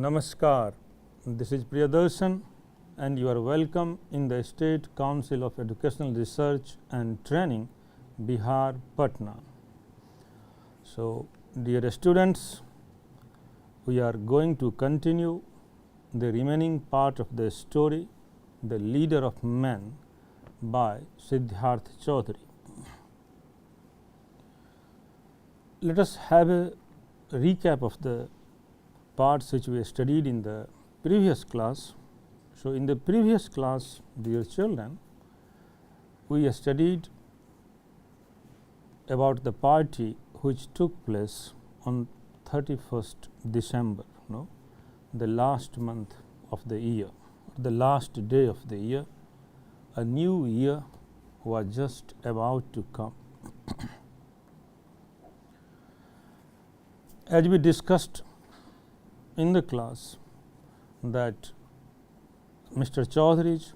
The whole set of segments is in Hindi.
Namaskar, this is Priyadarshan and you are welcome in the State Council of Educational Research and Training, Bihar, Patna. So, dear students, we are going to continue the remaining part of the story, The Leader of Men by Siddharth Chaudhary. Let us have a recap of the parts which we studied in the previous class. So, in the previous class, dear children, we studied about the party which took place on 31st December, the last month of the year, the last day of the year. A new year was just about to come. As we discussed in the class that Mr. Chaudhary's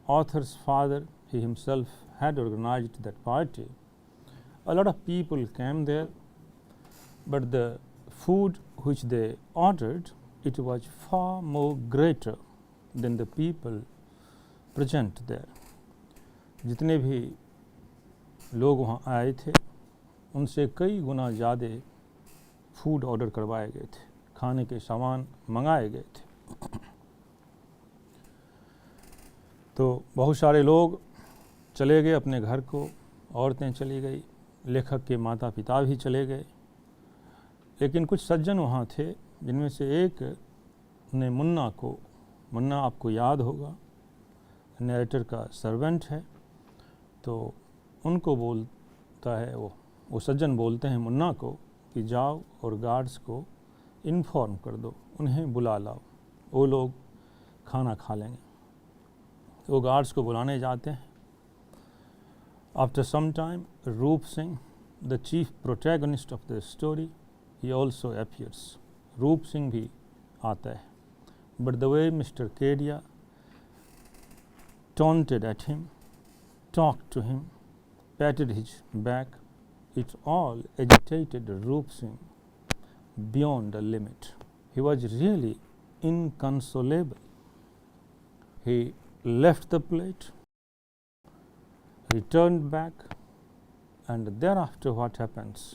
author's father, he himself had organized that party. A lot of people came there, but the food which they ordered, it was far more greater than the people present there. जितने भी लोग वहाँ आए थे उनसे कई गुना ज़्यादा फूड ऑर्डर करवाए गए थे, खाने के सामान मंगाए गए थे। तो बहुत सारे लोग चले गए अपने घर को, औरतें चली गई, लेखक के माता पिता भी चले गए, लेकिन कुछ सज्जन वहाँ थे जिनमें से एक ने मुन्ना आपको याद होगा, नरेटर का सर्वेंट है, तो उनको बोलता है वो सज्जन बोलते हैं मुन्ना को कि जाओ और गार्ड्स को इन्फॉर्म कर दो, उन्हें बुला लाओ, वो लोग खाना खा लेंगे। वो गार्ड्स को बुलाने जाते हैं। आफ्टर सम टाइम रूप Singh, the chief protagonist of the story, he also appears. रूप सिंह भी आता है, but the way mister Kedia taunted at him, talked to him, patted his back, it all agitated Roop Singh beyond a limit. He was really inconsolable. He left the plate, returned back, and thereafter what happens,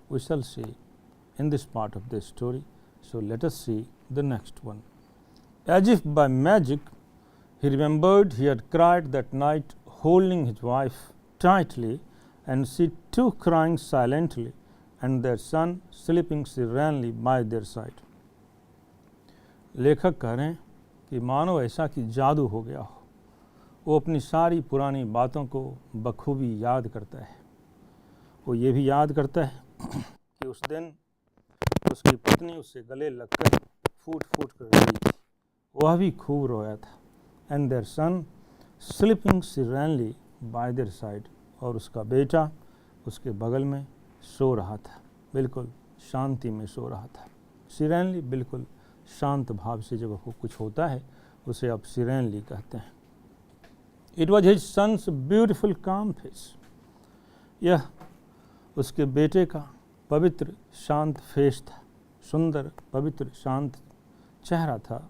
we shall see in this part of the story. So, let us see the next one. As if by magic, he remembered he had cried that night, holding his wife tightly, and she too crying silently, and their son sleeping serenely by their side. लेखक कह रहे हैं कि मानो ऐसा कि जादू हो गया हो, वो अपनी सारी पुरानी बातों को बखूबी याद करता है। वो ये भी याद करता है कि उस दिन उसकी पत्नी उससे गले लगकर फूट फूट कर रोई थी, वह भी खूब रोया था। And their son sleeping serenely by their side, और उसका बेटा उसके बगल में सो रहा था, बिल्कुल शांति में सो रहा था। serenely बिल्कुल शांत भाव से जब कुछ होता है उसे आप serenely कहते हैं। It was his son's beautiful calm face. यह उसके बेटे का पवित्र शांत फेस था, सुंदर पवित्र शांत चेहरा था।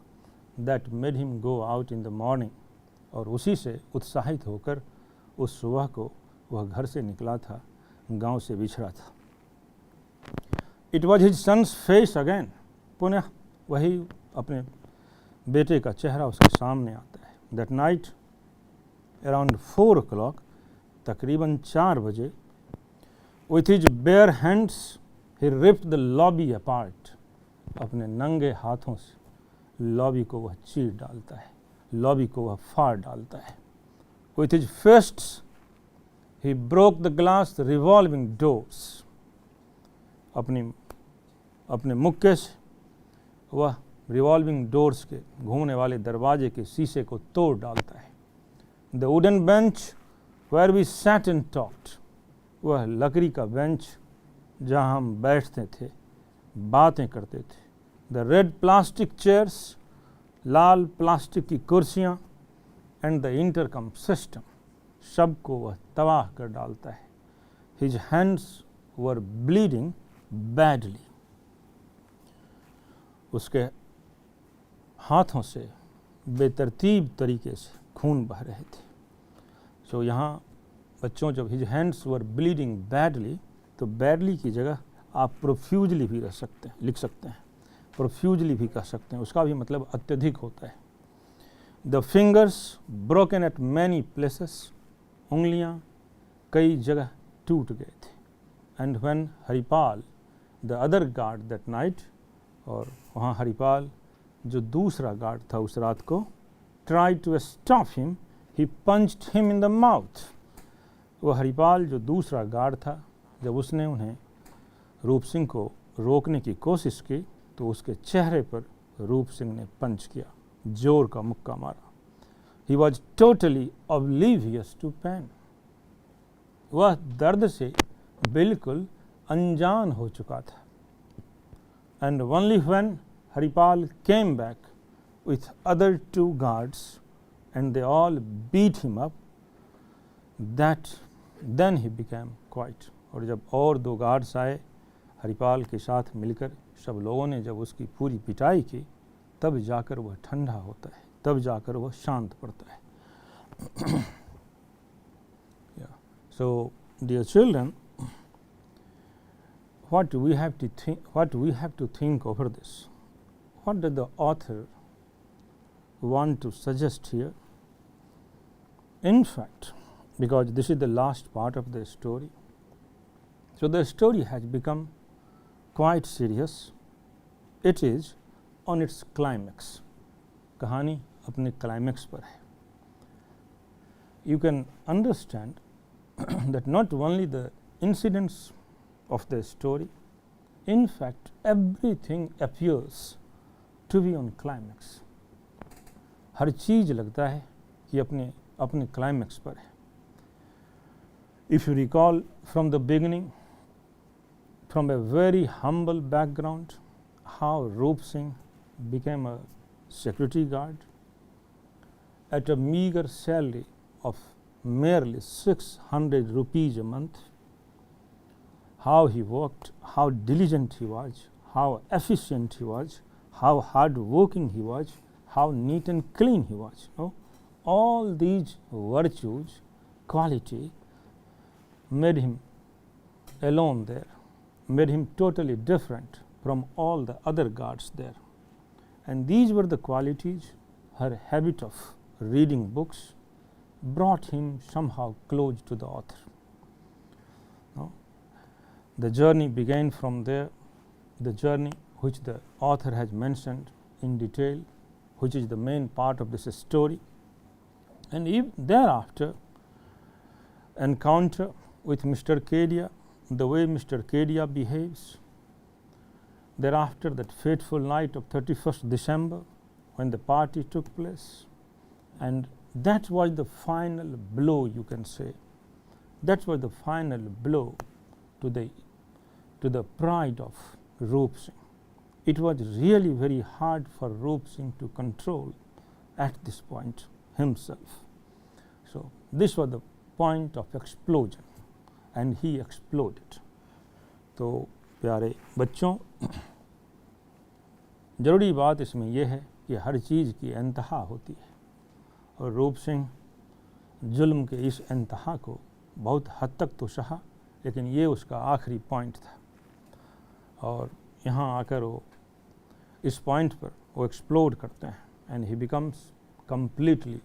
That made him go out in the morning, और उसी से उत्साहित होकर उस सुबह को वह घर से निकला था, गांव से बिछड़ा था। It was his son's face again. पुनः वही अपने बेटे का चेहरा उसके सामने आता है। That night around 4 o'clock, तकरीबन 4 बजे, with his bare hands he ripped the lobby apart. अपने नंगे हाथों से लॉबी को वह चीर डालता है, लॉबी को वह फाड़ डालता है। With his fists he broke the glass revolving doors. अपने मुक्के से वह रिवॉल्विंग डोर्स के घूमने वाले दरवाजे के शीशे को तोड़ डालता है। The wooden bench where we sat and talked, वह लकड़ी का बेंच जहाँ हम बैठते थे, बातें करते थे। The red plastic chairs, Lal plastic की कुर्सियाँ, and the intercom system, सबको वह तबाह कर डालता है। His hands were bleeding badly. उसके हाथों से बेतरतीब तरीके से खून बह रहे थे। सो यहाँ बच्चों जब his hands were bleeding badly, तो बैडली की जगह आप प्रोफ्यूजली भी लिख सकते हैं, प्रोफ्यूजली भी कह सकते हैं, उसका भी मतलब अत्यधिक होता है। The fingers broken eight many places, उंगलियाँ कई जगह टूट गए थे। And when Haripal the other guard that night, और वहाँ हरिपाल जो दूसरा गार्ड था उस रात को, try to stop him, he punched him in the mouth. वह हरिपाल जो दूसरा गार्ड था, जब उसने उन्हें रूप सिंह को रोकने की कोशिश की तो उसके चेहरे पर रूप सिंह ने पंच किया, जोर का मुक्का मारा। He was totally oblivious to pain, वह दर्द से बिल्कुल अनजान हो चुका था। And only when Haripal came back with other 2 guards and they all beat him up, that then he became quiet। और जब और 2 गार्ड्स आए हरिपाल के साथ मिलकर, सब लोगों ने जब उसकी पूरी पिटाई की, तब जाकर वह ठंडा होता है, तब जाकर वह शांत पड़ता है। So dear children, what do we have to think over this? What did the author want to suggest here? In fact, because this is the last part of the story, so the story has become quite serious. It is on its climax. कहानी अपने climax पर है। You can understand that not only the incidents of the story, in fact everything appears to be on climax. हर चीज़ लगता है कि अपने climax पर है। If you recall from the beginning, from a very humble background, how Roop Singh became a security guard at a meager salary of merely 600 rupees a month, how he worked, how diligent he was, how efficient he was, how hard working he was, how neat and clean he was. No? All these virtues, quality, made him alone there, made him totally different from all the other guards there. And these were the qualities, her habit of reading books, brought him somehow close to the author. No? The journey began from there, the journey which the author has mentioned in detail, which is the main part of this story. And if thereafter, encounter with Mr. Kedia, the way Mr. Kedia behaves, thereafter that fateful night of 31st December when the party took place, and that was the final blow, you can say. That was the final blow to the pride of Roop Singh. It was really very hard for Roop Singh to control at this point himself. So this was the point of explosion, and he exploded. तो प्यारे बच्चों, ज़रूरी बात इसमें यह है कि हर चीज़ की इंतहा होती है, और रूप सिंह जुल्म के इस इंतहा को बहुत हद तक तो सहा, लेकिन ये उसका आखिरी पॉइंट था। और यहाँ आकर वो इस पॉइंट पर वो एक्सप्लोड करते हैं, and he becomes completely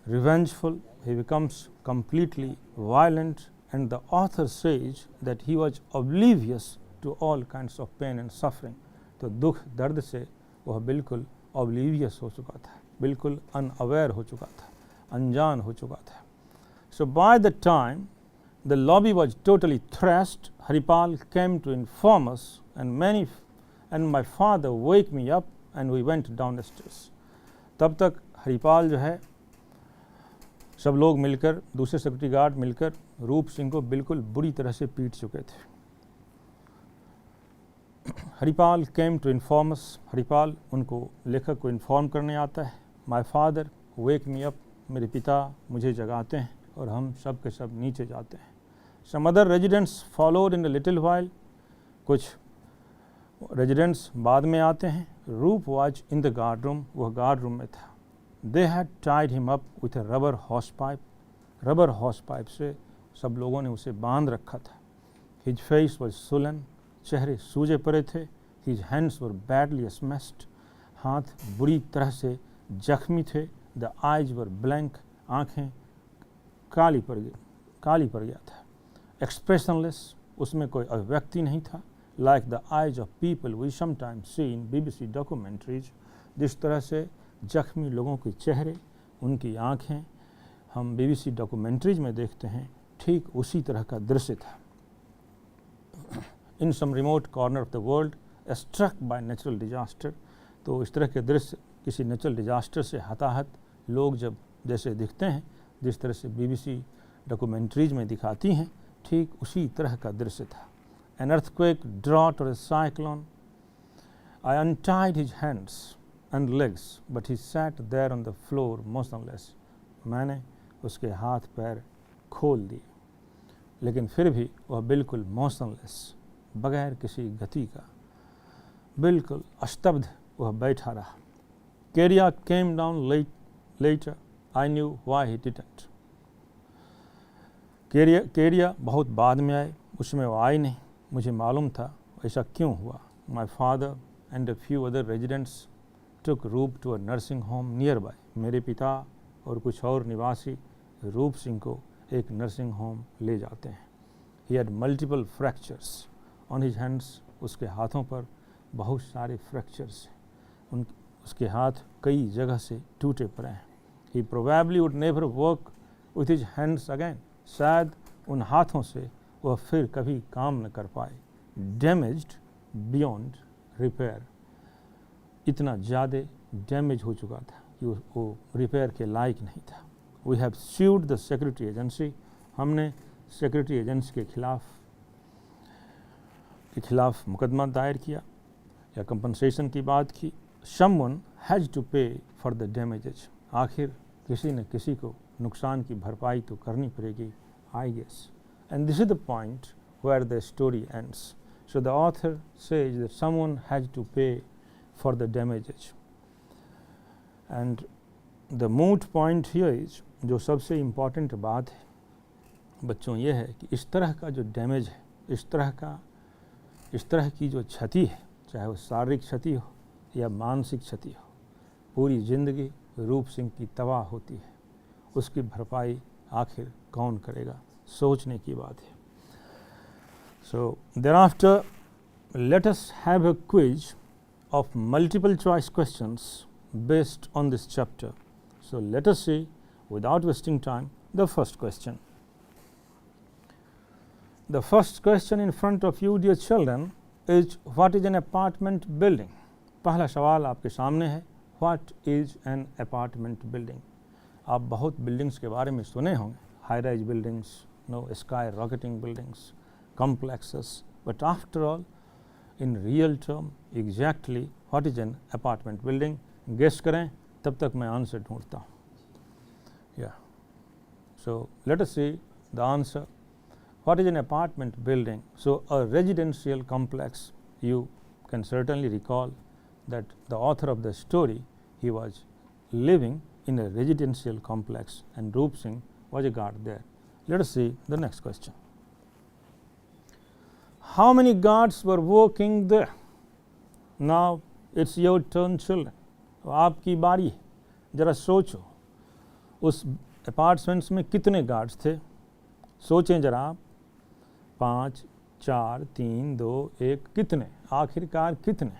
revengeful, he becomes completely violent, and the author says that he was oblivious to all kinds of pain and suffering. तो दुख दर्द से वह बिल्कुल oblivious हो चुका था, बिल्कुल unaware हो चुका था, अनजान हो चुका था. So by the time the lobby was totally thrashed, Haripal came to inform us, and my father wake me up and we went down the stairs. तब तक हरिपाल जो है, सब लोग मिलकर, दूसरे सिक्योरिटी गार्ड मिलकर रूप सिंह को बिल्कुल बुरी तरह से पीट चुके थे. Haripal came to inform us, Haripal उनको लेखक को इन्फॉर्म करने आता है. My father wake me up, मेरे पिता मुझे जगाते हैं और हम सब के सब नीचे जाते हैं. Some other residents followed in a little while, कुछ रेजिडेंट्स बाद में आते हैं। Roop was in the guard room, वह गार्ड रूम में था। They had tied him up with a rubber hose pipe, rubber hose pipe से सब लोगों ने उसे बांध रखा था। हिज फेस वॉज सुलन, चेहरे सूजे पड़े थे। His hands were badly smashed, हाथ बुरी तरह से जख्मी थे। द आइज वर ब्लैंक, आँखें काली पड़ गया था। एक्सप्रेशनलेस, उसमें कोई अभिव्यक्ति नहीं था। Like the eyes of people we sometimes see in BBC documentaries, जिस तरह से जख्मी लोगों के चेहरे, उनकी आँखें हम BBC डॉक्यूमेंट्रीज में देखते हैं, ठीक उसी तरह का दृश्य था। In some remote corner of the world struck by natural disaster, तो इस तरह के दृश्य किसी नेचुरल डिजास्टर से हताहत लोग जब जैसे दिखते हैं, जिस तरह से BBC डॉक्यूमेंट्रीज में दिखाती हैं, ठीक उसी तरह का दृश्य था। एन अर्थक्वेक, ड्रॉट और cyclone. I untied his hands and legs but he sat there on the floor motionless, मैंने उसके हाथ पैर खोल दिए, लेकिन फिर भी वह बिल्कुल मोशनलेस, बगैर किसी गति का, बिल्कुल अस्तब्ध वह बैठा रहा। Kairia came down later, I knew why he didn't. Kairia बहुत बाद में आए, उसमें वो आए नहीं, मुझे मालूम था ऐसा क्यों हुआ। My father and a few other residents took refuge to a nursing home nearby, मेरे पिता और कुछ और निवासी रूप सिंह को एक नर्सिंग होम ले जाते हैं। He had multiple fractures on his hands, उसके हाथों पर बहुत सारे फ्रैक्चर्स हैं, उसके हाथ कई जगह से टूटे पड़े हैं। He probably would never work with his hands again, शायद उन हाथों से वह फिर कभी काम न कर पाए। डैमेज्ड बियॉन्ड रिपेयर, इतना ज़्यादा डैमेज हो चुका था कि वो रिपेयर के लायक नहीं था। We have sued the security agency, हमने सिक्योरिटी एजेंसी के खिलाफ मुकदमा दायर किया या कंपनसेशन की बात की। Someone has to pay for the damages, आखिर किसी न किसी को नुकसान की भरपाई तो करनी पड़ेगी, I guess. And this is the point where the story ends. So the author says that someone has to pay for the damages. And the moot point here is, जो सबसे इम्पॉर्टेंट बात है बच्चों, ये है कि इस तरह का जो डैमेज है, इस तरह की जो क्षति है, चाहे वो शारीरिक क्षति हो या मानसिक क्षति हो, पूरी ज़िंदगी रूप सिंह की तबाह होती है। उसकी भरपाई आखिर कौन करेगा, सोचने की बात है। सो thereafter let us have a quiz of multiple choice questions based on this chapter. So let us see, without wasting time, the first question. The first question in front of you, dear children, is what is an apartment building? पहला सवाल आपके सामने है, what is an apartment building? आप बहुत बिल्डिंग्स के बारे में सुने होंगे, high rise buildings, no skyrocketing buildings, complexes, but after all, in real term, exactly what is an apartment building? Guess करें, तब तक मैं आंसर ढूंढता हूँ। Yeah. So let us see the answer. What is an apartment building? So a residential complex. You can certainly recall that the author of the story, he was living in a residential complex and Roop Singh was a guard there. Let us see the next question. How many guards were working there? Now it's your turn, children. तो आपकी बारी है, जरा सोचो उस अपार्टमेंट्स में कितने गार्ड्स थे, सोचें जरा आप। 5, 4, 3, 2, 1, कितने, आखिरकार कितने,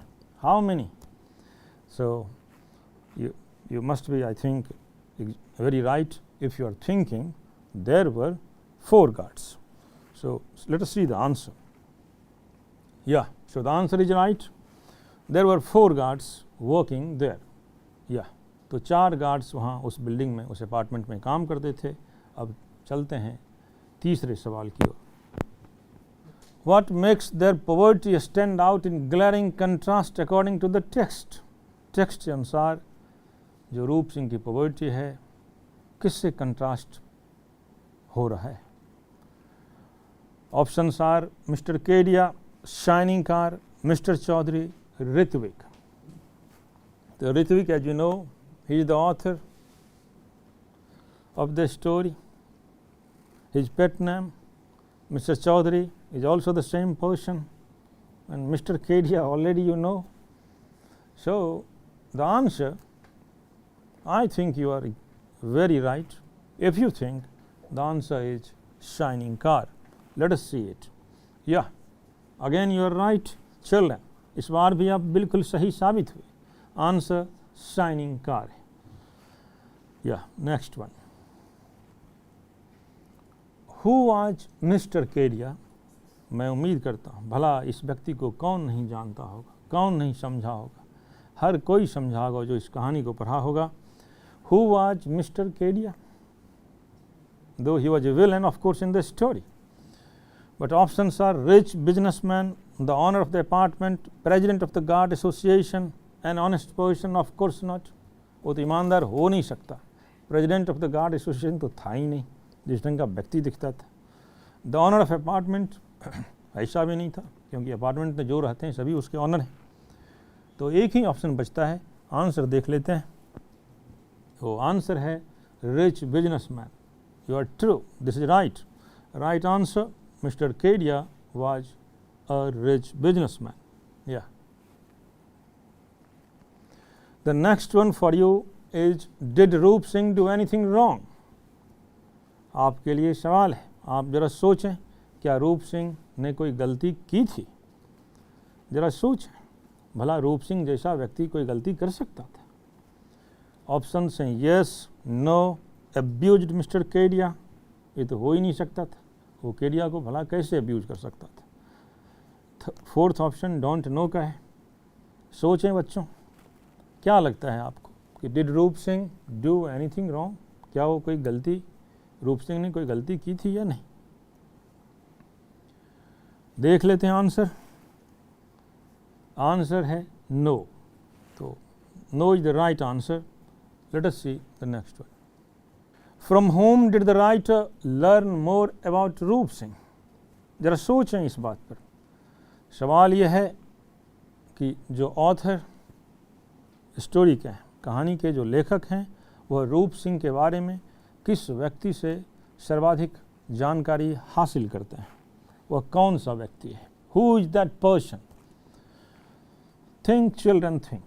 how many? So you must be, I think, very right if you are thinking there were 4 guards. So let us see the answer. Yeah, so the answer is right. There were 4 guards working there. Yeah, तो 4 गार्ड्स वहाँ उस बिल्डिंग में, उस अपार्टमेंट में काम करते थे। अब चलते हैं तीसरे सवाल की ओर। What makes their poverty stand out in glaring contrast according to the text? Text के अनुसार जो रूप सिंह की पॉवर्टी है, किससे कंट्रास्ट हो रहा है? Options are mister Kedia, shining car, Mr. Chaudhary Ritvik. So Ritvik, as you know, he is the author of the story. His pet name, Mr. Chaudhary, is also the same person, and Mr. Kedia already you know. So the answer, I think you are very right. If you think the answer is shining car, let us see it. Yeah, again you are right, children. इस बार भी आप बिल्कुल सही साबित हुए. आंसर शाइनिंग कार है. या next one. Who was mister Kedia? मैं उम्मीद करता हूँ भला इस व्यक्ति को कौन नहीं जानता होगा, कौन नहीं समझा होगा. हर कोई समझा होगा जो इस कहानी को पढ़ा होगा. Who was mister Kedia? Though he was a villain, of course, in the story. But options are rich businessman, the owner of the apartment, president of the guard association, an honest person, of course not. वो तो ईमानदार हो नहीं सकता. President of the guard association तो था ही नहीं जिस ढंग का व्यक्ति दिखता था. द ऑनर ऑफ अपार्टमेंट ऐसा भी नहीं था क्योंकि अपार्टमेंट में जो रहते हैं सभी उसके ऑनर हैं. तो एक ही ऑप्शन बचता है. आंसर देख लेते हैं. वो आंसर है rich businessman. You are true. This is right. Right answer. Mr. Kedia was a rich businessman. Yeah. The next one for you is, did Roop Singh do anything wrong? आपके लिए सवाल है. आप जरा सोचें, क्या रूप सिंह ने कोई गलती की थी? जरा सोचें, भला रूप सिंह जैसा व्यक्ति कोई गलती कर सकता था? ऑप्शंस हैं yes, no, abused mister Kedia. ये तो हो ही नहीं सकता था. वो केडिया को भला कैसे अब्यूज कर सकता था? फोर्थ ऑप्शन डोंट नो का है. सोचें बच्चों, क्या लगता है आपको कि डिड रूप सिंह डू एनीथिंग रॉन्ग? क्या वो कोई गलती, रूप सिंह ने कोई गलती की थी या नहीं? देख लेते हैं आंसर. आंसर है नो. तो no is the right answer. Let us see the next one. From whom did the writer learn more about रूप सिंह? जरा सोचें इस बात पर. सवाल यह है कि जो ऑथर स्टोरी के हैं, कहानी के जो लेखक हैं, वह रूप सिंह के बारे में किस व्यक्ति से सर्वाधिक जानकारी हासिल करते हैं? वह कौन सा व्यक्ति है? Who is that person? Think children think.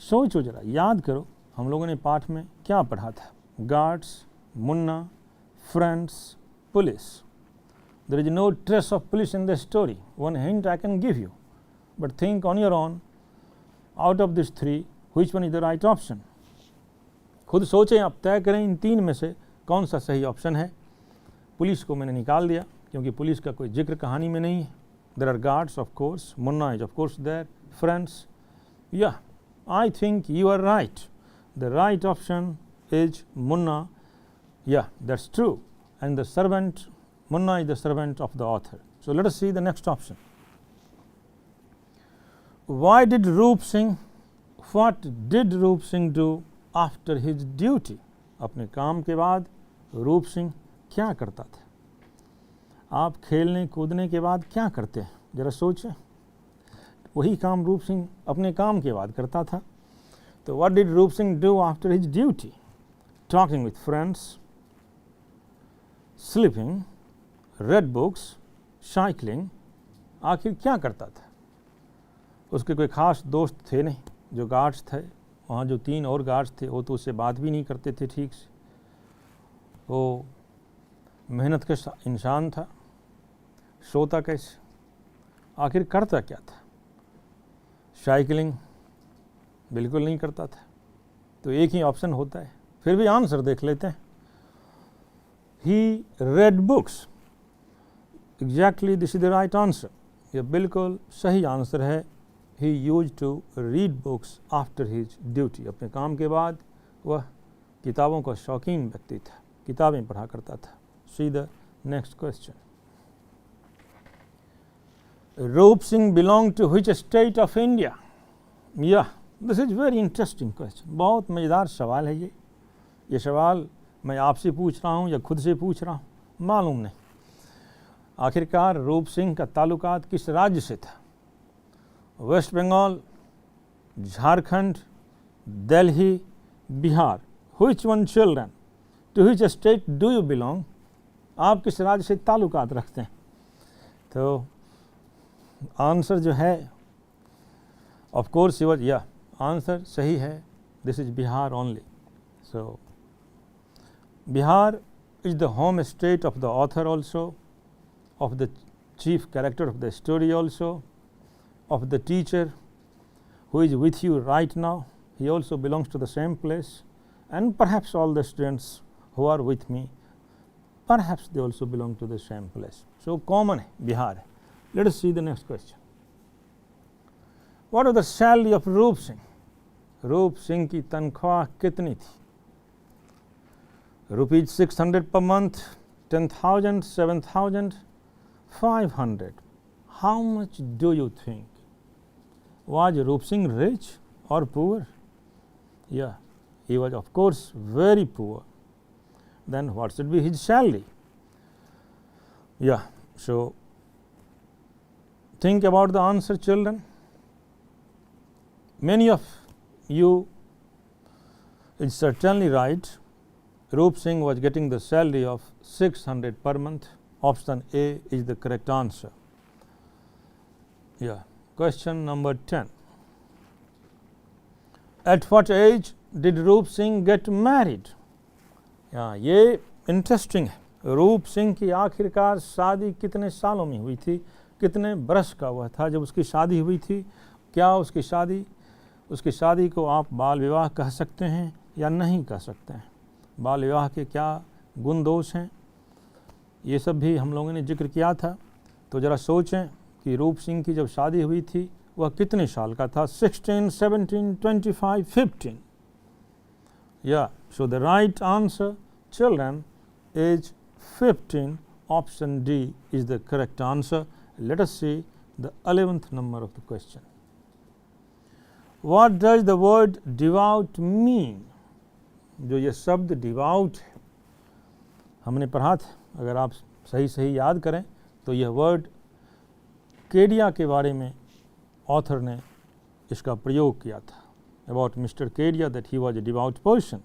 सोचो जरा, याद करो हम लोगों ने पाठ में क्या पढ़ा था. Guards, Munna, friends, police. There is no trace of police in the story. One hint I can give you, but think on your own. Out of these three, which one is the right option? खुद सोचें, आप तय करें इन तीन में से कौन सा सही ऑप्शन है. पुलिस को मैंने निकाल दिया क्योंकि पुलिस का कोई जिक्र कहानी में नहीं है. There are guards, of course. Munna is of course there. Friends. Yeah, I think you are right. The right option is Munna. Yeah, that's true. And the servant, Munna is the servant of the author. So let us see the next option. Why did Roop Singh, what did Roop Singh do after his duty? अपने काम के बाद रूप सिंह क्या करता था? आप खेलने कूदने के बाद क्या करते हैं? जरा सोचें. वही काम रूप सिंह अपने काम के बाद करता था. तो what did Roop Singh do after his duty? Talking with friends, sleeping, red books, cycling. आखिर क्या करता था? उसके कोई ख़ास दोस्त थे नहीं. जो गार्ड्स थे, वहाँ जो 3 और गार्ड्स थे, वो तो उससे बात भी नहीं करते थे ठीक से. वो मेहनत का इंसान था. सोता कैसे? आखिर करता क्या था? साइकिलिंग बिल्कुल नहीं करता था. तो एक ही ऑप्शन होता है. फिर भी आंसर देख लेते हैं. He read books. Exactly, this is the right answer. यह बिल्कुल सही आंसर है. He used to read books after his duty. अपने काम के बाद वह किताबों का शौकीन व्यक्ति था, किताबें पढ़ा करता था. See the next question. Roop Singh belonged to which state of India? Yeah, this is very interesting question. बहुत मज़ेदार सवाल है ये. ये सवाल मैं आपसे पूछ रहा हूँ या खुद से पूछ रहा हूँ, मालूम नहीं. आखिरकार रूप सिंह का ताल्लुकात किस राज्य से था? West Bengal, Jharkhand, Delhi, Bihar. Which one children? To which state do you belong? आप किस राज्य से ताल्लुकात रखते हैं? तो आंसर जो है, of course he was, answer सही है. This is Bihar only. So Bihar is the home state of the author also, of the chief character of the story also, of the teacher who is with you right now. He also belongs to the same place, and perhaps all the students who are with me, perhaps they also belong to the same place. So common है, बिहार है. Let us see the next question. What was the salary of रूप सिंह? रूप सिंह की तनख्वाह कितनी थी? Rupees 600 per month, 10,000, 7,000, 500. How much do you think? Was Roop Singh rich or poor? Yeah, he was of course very poor. Then what should be his salary? Yeah, so think about the answer, children. Many of you is certainly right. Roop Singh was getting the salary of 600 per month. Option A is the correct answer. Yeah. Question number 10. At what age did Roop Singh get married? ये इंटरेस्टिंग है. रूप सिंह की आखिरकार शादी कितने सालों में हुई थी, कितने बरस का हुआ था जब उसकी शादी हुई थी? क्या उसकी शादी को आप बाल विवाह कह सकते हैं या नहीं कह सकते हैं? बाल विवाह के क्या गुण दोष हैं, ये सब भी हम लोगों ने जिक्र किया था. तो ज़रा सोचें कि रूप सिंह की जब शादी हुई थी वह कितने साल का था? 16, 17, 25, 15. Yeah, so the right answer, children, is 15. Option D is the correct answer. Let us see the 11th number of the question. What does the word devout mean? जो ये शब्द डिवाउट है हमने पढ़ा था, अगर आप सही याद करें तो यह वर्ड केडिया के बारे में ऑथर ने इसका प्रयोग किया था. About mister Kedia that he was a devout person.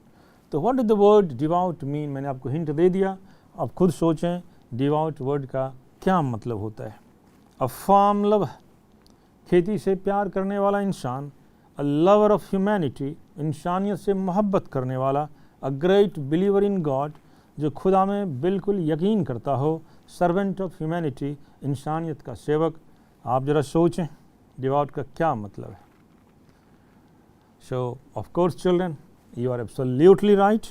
तो what does the word devout mean? मैंने आपको हिंट दे दिया, आप खुद सोचें डिवाउट वर्ड का क्या मतलब होता है. अ फार्म लवर, खेती से प्यार करने वाला इंसान. अ लवर ऑफ ह्यूमैनिटी, इंसानियत से मोहब्बत करने वाला. A great believer in God, जो खुदा में बिल्कुल यकीन करता हो. सर्वेंट ऑफ ह्यूमैनिटी, इंसानियत का सेवक. आप ज़रा सोचें डिवाउट का क्या मतलब है. सो of course children, you are absolutely right.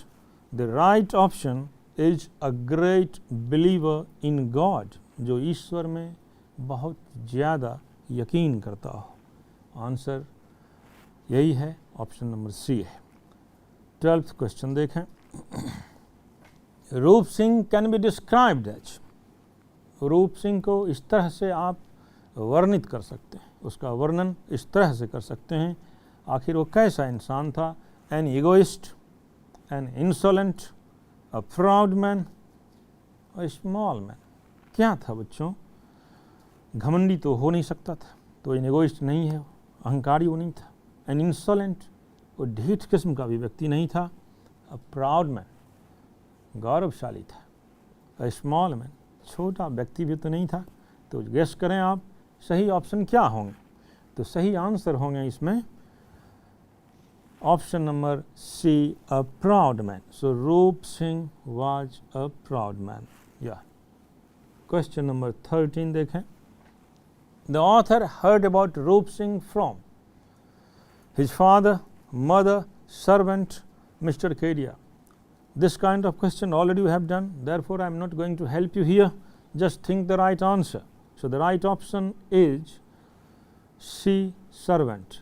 The right option is a great believer in God, जो ईश्वर में बहुत ज़्यादा यकीन करता हो. आंसर यही है, ऑप्शन नंबर सी है. 12th क्वेश्चन देखें. Roop Singh can be described as. Roop Singh को इस तरह से आप वर्णित कर सकते हैं, उसका वर्णन इस तरह से कर सकते हैं. आखिर वो कैसा इंसान था? An egoist, an insolent, a proud man, a small man. क्या था बच्चों? घमंडी तो हो नहीं सकता था, तो an egoist नहीं है, अहंकारी वो नहीं था. An insolent, वो ढीठ किस्म का भी व्यक्ति नहीं था. A proud man, गौरवशाली था. A small man, छोटा व्यक्ति भी तो नहीं था. तो गेस करें आप सही ऑप्शन क्या होंगे? तो सही आंसर होंगे इसमें option number C, a proud man. So Roop Singh was a proud man. Yeah. Question number 13 देखें. The author heard about Roop Singh from his father, mother, servant, Mr. Kedia. This kind of question already you have done, therefore I am not going to help you here. Just think the right answer. So the right option is C, servant.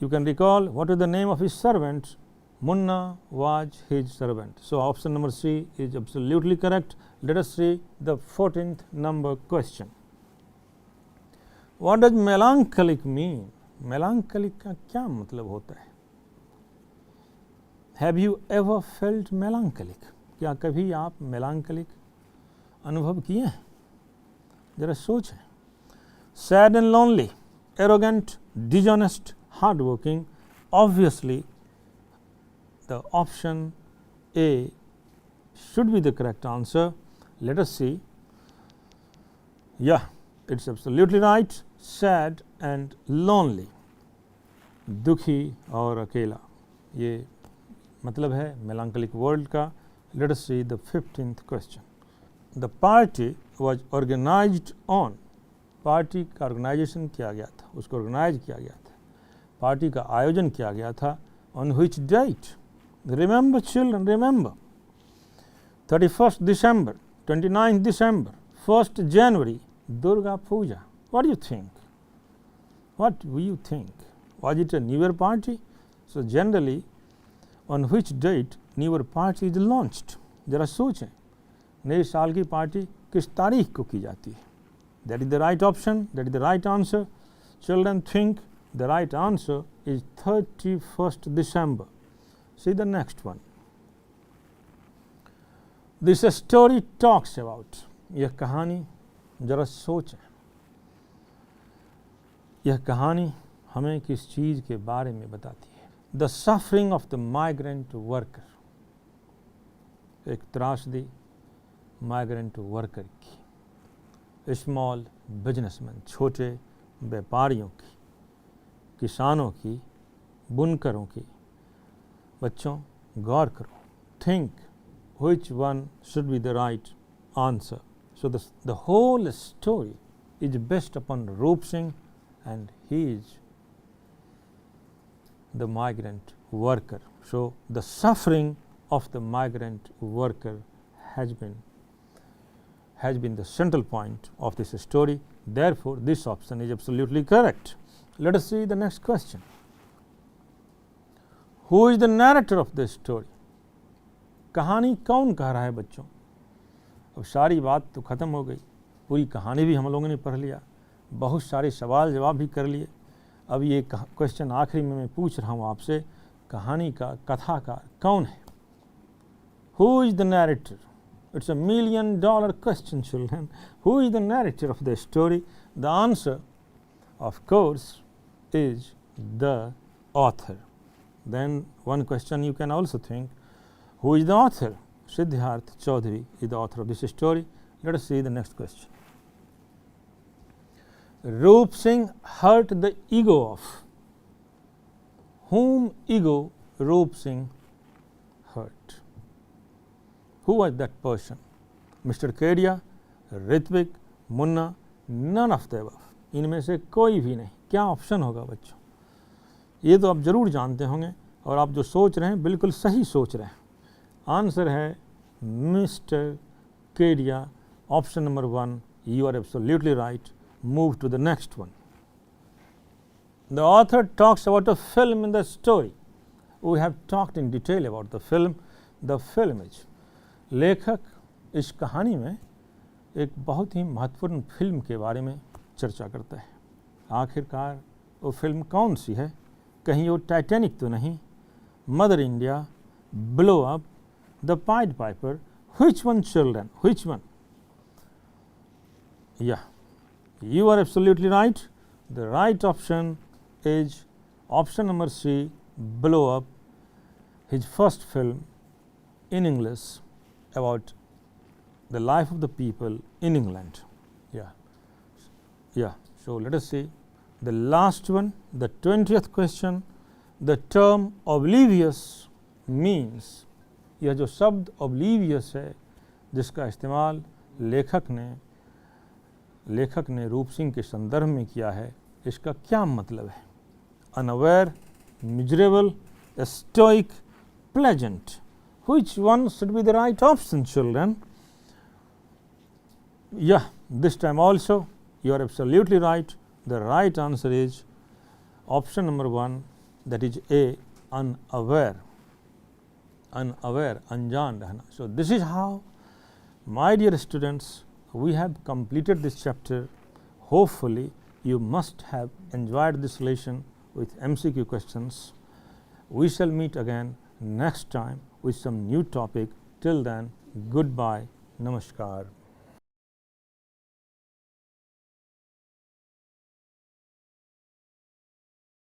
You can recall what is the name of his servant. Munna was his servant. So option number C is absolutely correct. Let us see the 14th number question. What does melancholic mean? Melancholic का क्या मतलब होता है? Have you ever felt melancholic? क्या कभी आप melancholic अनुभव किए हैं? जरा सोचें. Sad and lonely, arrogant, dishonest, hardworking. Obviously, the option A should be the correct answer. Let us see. Yeah, it's absolutely right. Sad and lonely. दुखी और अकेला, ये मतलब है melancholic world का. Let us see the 15th question. The party was organized on. Party का ऑर्गेनाइजेशन किया गया था, उसको ऑर्गेनाइज किया गया था, पार्टी का आयोजन किया गया था. On which date? Remember children, remember. 31st December, 29th December, 1st January, Durga Puja. What do you think? What do you think? Was it a New Year party? So generally, on which date New Year party is launched? जरा सोचें, नए साल की पार्टी किस तारीख को की जाती है? That is the right option. That is the right answer. Children think the right answer is 31st December. See the next one. This story talks about. यह कहानी जरा सोचें, यह कहानी हमें किस चीज़ के बारे में बताती है? The suffering of the migrant worker. एक त्रासदी माइग्रेंट वर्कर की, स्मॉल बिजनेसमैन, छोटे व्यापारियों की, किसानों की, बुनकरों की. बच्चों गौर करो. Think which one should be the right answer. So the whole story is based upon Roop Singh, and he is the migrant worker. So the suffering of the migrant worker has been the central point of this story. Therefore, this option is absolutely correct. Let us see the next question. Who is the narrator of this story? कहानी कौन कह रहा है बच्चों? अब सारी बात तो ख़त्म हो गई, पूरी कहानी भी हम लोगों ने पढ़ लिया, बहुत सारे सवाल जवाब भी कर लिए. अब ये क्वेश्चन आखिरी में मैं पूछ रहा हूँ आपसे, कहानी का कथाकार कौन है? Who is the narrator? It's a $1 million question, children. Who is the narrator of the story? The answer, of course, is the author. Then one question you can also think, who is the author? Siddharth Chaudhary is the author of this story. Let us see the next question. Roop Singh hurt the ego of. Whom ego Roop Singh hurt? Who was that person? Mr. Kedia, Ritvik, Munna, none of the above. इनमें से कोई भी नहीं. क्या ऑप्शन होगा बच्चों? ये तो आप जरूर जानते होंगे, और आप जो सोच रहे हैं बिल्कुल सही सोच रहे हैं. आंसर है mister Kedia. Option number 1. You are absolutely right. Move to the next one. The author talks about a film in the story. We have talked in detail about the film. The film is. लेखक इस कहानी में एक बहुत ही महत्वपूर्ण फिल्म के बारे में चर्चा करता है. आखिरकार वो फिल्म कौन सी है? कहीं वो टाइटैनिक तो नहीं, mother India, blow up, the pied Piper? Which one, children? Which one? Yeah, you are absolutely right. The right option is option number C, Blow Up, his first film in English about the life of the people in England. Yeah. So let us see the last one, the 20th question. The term oblivious means. यह जो शब्द oblivious है, जिसका इस्तेमाल लेखक ने रूप सिंह के संदर्भ में किया है, इसका क्या मतलब है? Unaware, miserable, stoic, pleasant. Which one should be the right option, children? Yeah, this time also you are absolutely right. The right answer is option number 1, that is A, unaware. Unaware, अनजान रहना. So this is how, my dear students, we have completed this chapter. Hopefully you must have enjoyed this lesson with MCQ questions. We shall meet again next time with some new topic. Till then, goodbye, namaskar.